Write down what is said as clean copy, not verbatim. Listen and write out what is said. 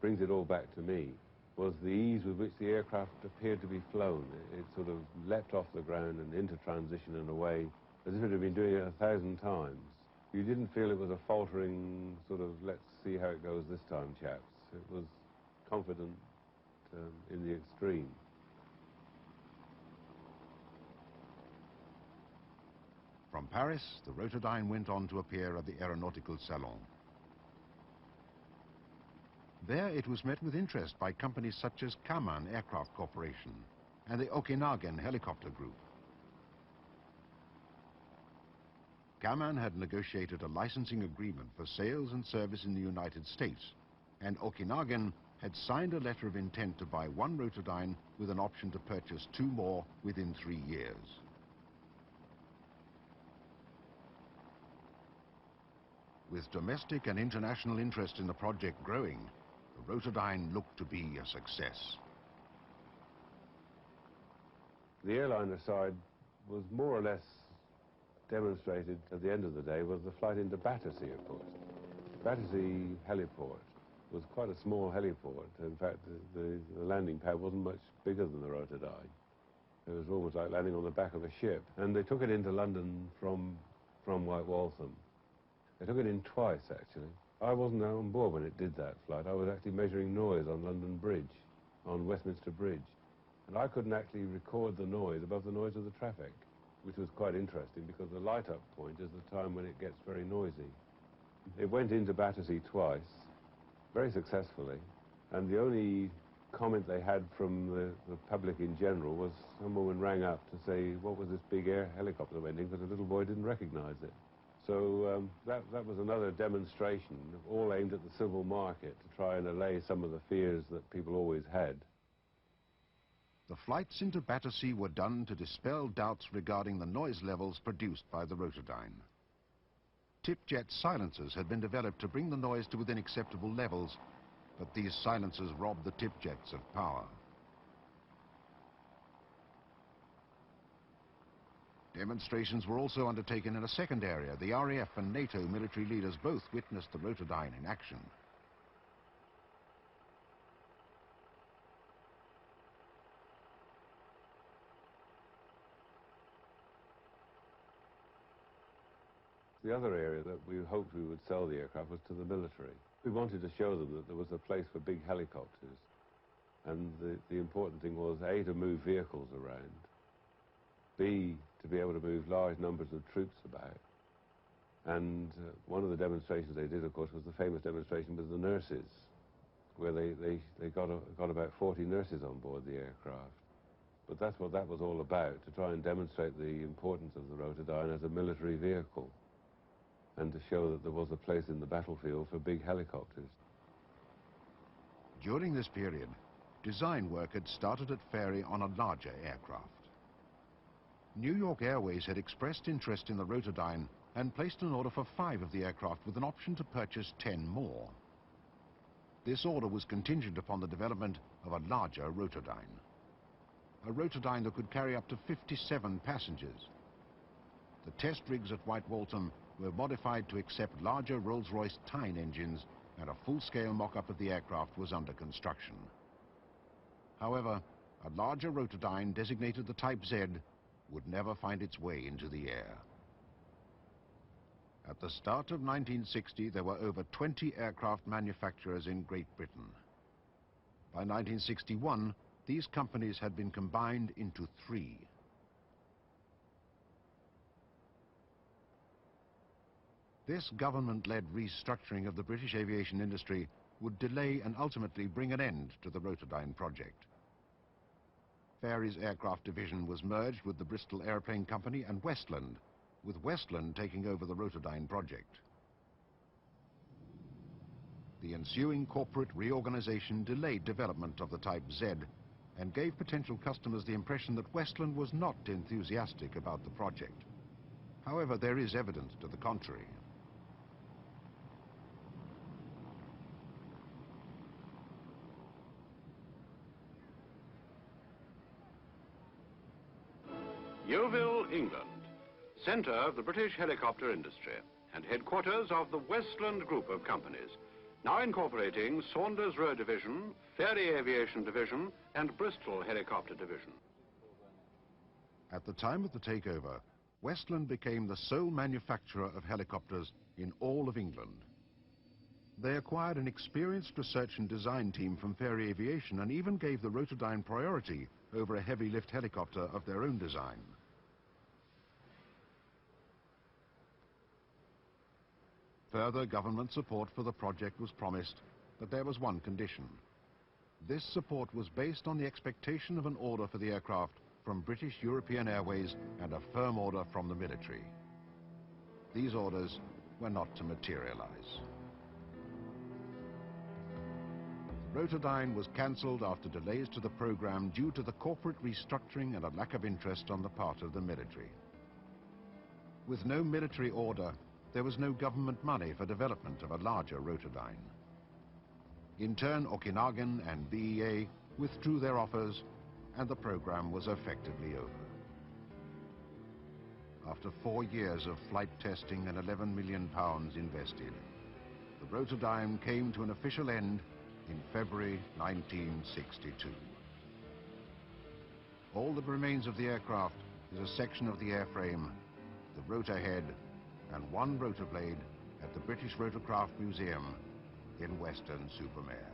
brings it all back to me was the ease with which the aircraft appeared to be flown. It sort of leapt off the ground and into transition and away as if it had been doing it 1,000 times. You didn't feel it was a faltering sort of, let's see how it goes this time, chaps. It was confident in the extreme. From Paris, the Rotodyne went on to appear at the Aeronautical Salon. There it was met with interest by companies such as Kaman Aircraft Corporation and the Okanagan Helicopter Group. Kaman had negotiated a licensing agreement for sales and service in the United States, and Okanagan had signed a letter of intent to buy 1 Rotodyne with an option to purchase 2 more within 3 years. With domestic and international interest in the project growing, the Rotodyne looked to be a success. The airliner side was more or less demonstrated at the end of the day was the flight into Battersea, of course. Battersea heliport was quite a small heliport. In fact, the landing pad wasn't much bigger than the Rotodyne. It was almost like landing on the back of a ship. And they took it into London from White Waltham. They took it in twice, actually. I wasn't on board when it did that flight. I was actually measuring noise on London Bridge, on Westminster Bridge. And I couldn't actually record the noise above the noise of the traffic, which was quite interesting because the light-up point is the time when it gets very noisy. It went into Battersea twice, very successfully, and the only comment they had from the public in general was some woman rang up to say, what was this big air helicopter that went in, because the little boy didn't recognize it. So that was another demonstration, all aimed at the civil market, to try and allay some of the fears that people always had. The flights into Battersea were done to dispel doubts regarding the noise levels produced by the Rotodyne. Tip-jet silencers had been developed to bring the noise to within acceptable levels, but these silencers robbed the tip-jets of power. Demonstrations were also undertaken in a second area. The RAF and NATO military leaders both witnessed the Rotodyne in action. The other area that we hoped we would sell the aircraft was to the military. We wanted to show them that there was a place for big helicopters. And the important thing was, A, to move vehicles around, B, to be able to move large numbers of troops about. And one of the demonstrations they did, of course, was the famous demonstration with the nurses, where they got about 40 nurses on board the aircraft. But that's what that was all about, to try and demonstrate the importance of the Rotodyne as a military vehicle, and to show that there was a place in the battlefield for big helicopters. During this period, design work had started at Fairey on a larger aircraft. New York Airways had expressed interest in the Rotodyne and placed an order for 5 of the aircraft with an option to purchase 10 more. This order was contingent upon the development of a larger Rotodyne. A Rotodyne that could carry up to 57 passengers. The test rigs at White Waltham were modified to accept larger Rolls-Royce Tyne engines, and a full-scale mock-up of the aircraft was under construction. However, a larger Rotodyne, designated the Type Z, would never find its way into the air. At the start of 1960, there were over 20 aircraft manufacturers in Great Britain. By 1961, these companies had been combined into 3. This government-led restructuring of the British aviation industry would delay and ultimately bring an end to the Rotodyne project. Fairey's aircraft division was merged with the Bristol Airplane Company and Westland, with Westland taking over the Rotodyne project. The ensuing corporate reorganization delayed development of the Type Z and gave potential customers the impression that Westland was not enthusiastic about the project. However, there is evidence to the contrary. Yeovil, England, centre of the British helicopter industry and headquarters of the Westland group of companies, now incorporating Saunders Row Division, Fairey Aviation Division, and Bristol Helicopter Division. At the time of the takeover, Westland became the sole manufacturer of helicopters in all of England. They acquired an experienced research and design team from Fairey Aviation and even gave the Rotodyne priority over a heavy lift helicopter of their own design. Further government support for the project was promised, but there was one condition. This support was based on the expectation of an order for the aircraft from British European Airways and a firm order from the military. These orders were not to materialize. Rotodyne was cancelled after delays to the program due to the corporate restructuring and a lack of interest on the part of the military. With no military order, there was no government money for development of a larger Rotodyne. In turn, Okanagan and BEA withdrew their offers, and the program was effectively over. After 4 years of flight testing and £11 million invested, the Rotodyne came to an official end in February 1962. All that remains of the aircraft is a section of the airframe, the rotor head, and one rotor blade at the British Rotorcraft Museum in Western-super-Mare.